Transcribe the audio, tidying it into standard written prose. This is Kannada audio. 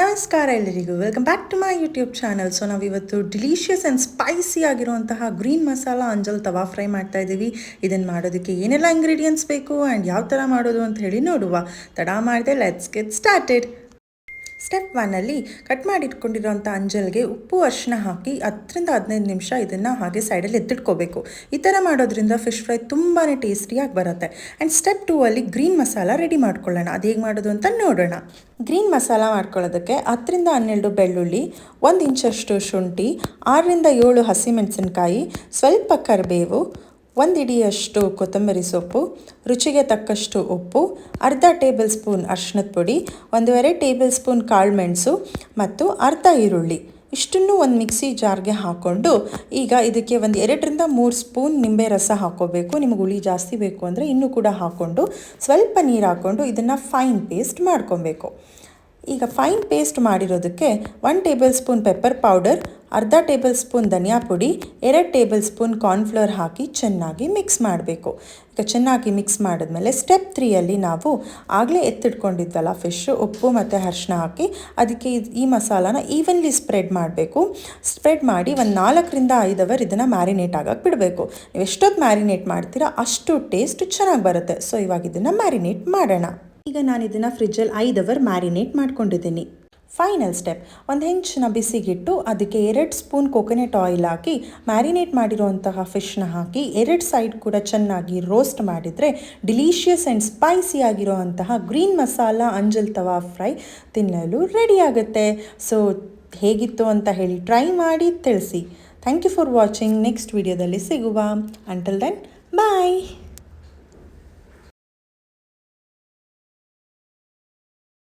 ನಮಸ್ಕಾರ ಎಲ್ಲರಿಗೂ, welcome back to my YouTube channel. So ನಾವಿವತ್ತು ಡಿಲಿಷಿಯಸ್ ಆ್ಯಂಡ್ ಸ್ಪೈಸಿ ಆಗಿರುವಂತಹ ಗ್ರೀನ್ ಮಸಾಲ ಅಂಜಲ್ ತವಾ ಫ್ರೈ ಮಾಡ್ತಾ ಇದ್ದೀವಿ. ಇದನ್ನು ಮಾಡೋದಕ್ಕೆ ಏನೆಲ್ಲ ಇಂಗ್ರೀಡಿಯೆಂಟ್ಸ್ ಬೇಕು ಆ್ಯಂಡ್ ಯಾವ ಥರ ಮಾಡೋದು ಅಂತ ಹೇಳಿ ನೋಡುವ. ತಡ ಮಾಡಿದೆ, ಲೆಟ್ಸ್ ಗೆಟ್ ಸ್ಟಾರ್ಟೆಡ್. ಸ್ಟೆಪ್ 1ಅಲ್ಲಿ ಕಟ್ ಮಾಡಿಟ್ಕೊಂಡಿರೋಂಥ ಅಂಜಲ್ಗೆ ಉಪ್ಪು ಅರಿಶಿನ ಹಾಕಿ 10-15 ನಿಮಿಷ ಇದನ್ನು ಹಾಗೆ ಸೈಡಲ್ಲಿ ಎತ್ತಿಟ್ಕೋಬೇಕು. ಈ ಥರ ಮಾಡೋದ್ರಿಂದ ಫಿಶ್ ಫ್ರೈ ತುಂಬಾ ಟೇಸ್ಟಿಯಾಗಿ ಬರುತ್ತೆ. ಆ್ಯಂಡ್ ಸ್ಟೆಪ್ 2ಅಲ್ಲಿ ಗ್ರೀನ್ ಮಸಾಲ ರೆಡಿ ಮಾಡ್ಕೊಳ್ಳೋಣ. ಅದು ಹೇಗೆ ಮಾಡೋದು ಅಂತ ನೋಡೋಣ. ಗ್ರೀನ್ ಮಸಾಲ ಮಾಡ್ಕೊಳ್ಳೋದಕ್ಕೆ 10-12 ಬೆಳ್ಳುಳ್ಳಿ, 1 ಇಂಚಷ್ಟು ಶುಂಠಿ, 6-7 ಹಸಿಮೆಣಸಿನ್ಕಾಯಿ, ಸ್ವಲ್ಪ ಕರಿಬೇವು, 1 ಹಿಡಿಯಷ್ಟು ಕೊತ್ತಂಬರಿ ಸೊಪ್ಪು, ರುಚಿಗೆ ತಕ್ಕಷ್ಟು ಉಪ್ಪು, ಅರ್ಧ ಟೇಬಲ್ ಸ್ಪೂನ್ ಅರಿಶಿನದ ಪುಡಿ, 1.5 ಟೇಬಲ್ ಸ್ಪೂನ್ ಕಾಳುಮೆಣಸು ಮತ್ತು ಅರ್ಧ ಈರುಳ್ಳಿ. ಇಷ್ಟನ್ನು ಒಂದು ಮಿಕ್ಸಿ ಜಾರ್ಗೆ ಹಾಕ್ಕೊಂಡು ಈಗ ಇದಕ್ಕೆ 2-3 ಸ್ಪೂನ್ ನಿಂಬೆ ರಸ ಹಾಕ್ಕೋಬೇಕು. ನಿಮಗೆ ಹುಳಿ ಜಾಸ್ತಿ ಬೇಕು ಅಂದರೆ ಇನ್ನೂ ಕೂಡ ಹಾಕ್ಕೊಂಡು ಸ್ವಲ್ಪ ನೀರು ಹಾಕ್ಕೊಂಡು ಇದನ್ನು ಫೈನ್ ಪೇಸ್ಟ್ ಮಾಡ್ಕೊಬೇಕು. ಈಗ ಫೈನ್ ಪೇಸ್ಟ್ ಮಾಡಿರೋದಕ್ಕೆ 1 ಟೇಬಲ್ ಸ್ಪೂನ್ ಪೆಪ್ಪರ್ ಪೌಡರ್, ಅರ್ಧ ಟೇಬಲ್ ಸ್ಪೂನ್ ಧನಿಯಾ ಪುಡಿ, 2 ಟೇಬಲ್ ಸ್ಪೂನ್ ಕಾರ್ನ್ಫ್ಲವರ್ ಹಾಕಿ ಚೆನ್ನಾಗಿ ಮಿಕ್ಸ್ ಮಾಡಬೇಕು. ಈಗ ಚೆನ್ನಾಗಿ ಮಿಕ್ಸ್ ಮಾಡಿದ್ಮೇಲೆ ಸ್ಟೆಪ್ 3ಅಲ್ಲಿ ನಾವು ಆಗಲೇ ಎತ್ತಿಟ್ಕೊಂಡಿದ್ವಲ್ಲ ಫಿಶ್ಶು, ಉಪ್ಪು ಮತ್ತು ಅರಿಶಿನ ಹಾಕಿ ಅದಕ್ಕೆ ಈ ಮಸಾಲಾನ ಈವನ್ಲಿ ಸ್ಪ್ರೆಡ್ ಮಾಡಬೇಕು. ಸ್ಪ್ರೆಡ್ ಮಾಡಿ 4-5 ಅವರ್ ಇದನ್ನು ಮ್ಯಾರಿನೇಟ್ ಆಗಕ್ಕೆ ಬಿಡಬೇಕು. ನೀವು ಎಷ್ಟೊತ್ತು ಮ್ಯಾರಿನೇಟ್ ಮಾಡ್ತೀರಾ ಅಷ್ಟು ಟೇಸ್ಟ್ ಚೆನ್ನಾಗಿ ಬರುತ್ತೆ. ಸೊ ಇವಾಗ ಇದನ್ನು ಮ್ಯಾರಿನೇಟ್ ಮಾಡೋಣ. ಈಗ ನಾನು ಇದನ್ನು ಫ್ರಿಜ್ಜಲ್ಲಿ 5 ಅವರ್ ಮ್ಯಾರಿನೇಟ್ ಮಾಡ್ಕೊಂಡಿದ್ದೀನಿ. ಫೈನಲ್ ಸ್ಟೆಪ್, ಒಂದು ಹೆಂಚನ್ನ ಬಿಸಿಗಿಟ್ಟು ಅದಕ್ಕೆ 2 ಸ್ಪೂನ್ ಕೊಕೊನೆಟ್ ಆಯಿಲ್ ಹಾಕಿ ಮ್ಯಾರಿನೇಟ್ ಮಾಡಿರೋಂತಹ ಫಿಶ್ನ ಹಾಕಿ 2 ಸೈಡ್ ಕೂಡ ಚೆನ್ನಾಗಿ ರೋಸ್ಟ್ ಮಾಡಿದರೆ ಡಿಲಿಷಿಯಸ್ ಆ್ಯಂಡ್ ಸ್ಪೈಸಿ ಆಗಿರೋಂತಹ ಗ್ರೀನ್ ಮಸಾಲ ಅಂಜಲ್ ತವಾ ಫ್ರೈ ತಿನ್ನಲು ರೆಡಿ ಆಗುತ್ತೆ. ಸೊ ಹೇಗಿತ್ತು ಅಂತ ಹೇಳಿ ಟ್ರೈ ಮಾಡಿ ತಿಳಿಸಿ. Thank you for watching. Next ವಿಡಿಯೋದಲ್ಲಿ ಸಿಗುವ. ಅಂಟಿಲ್ ದೆನ್ ಬಾಯ್.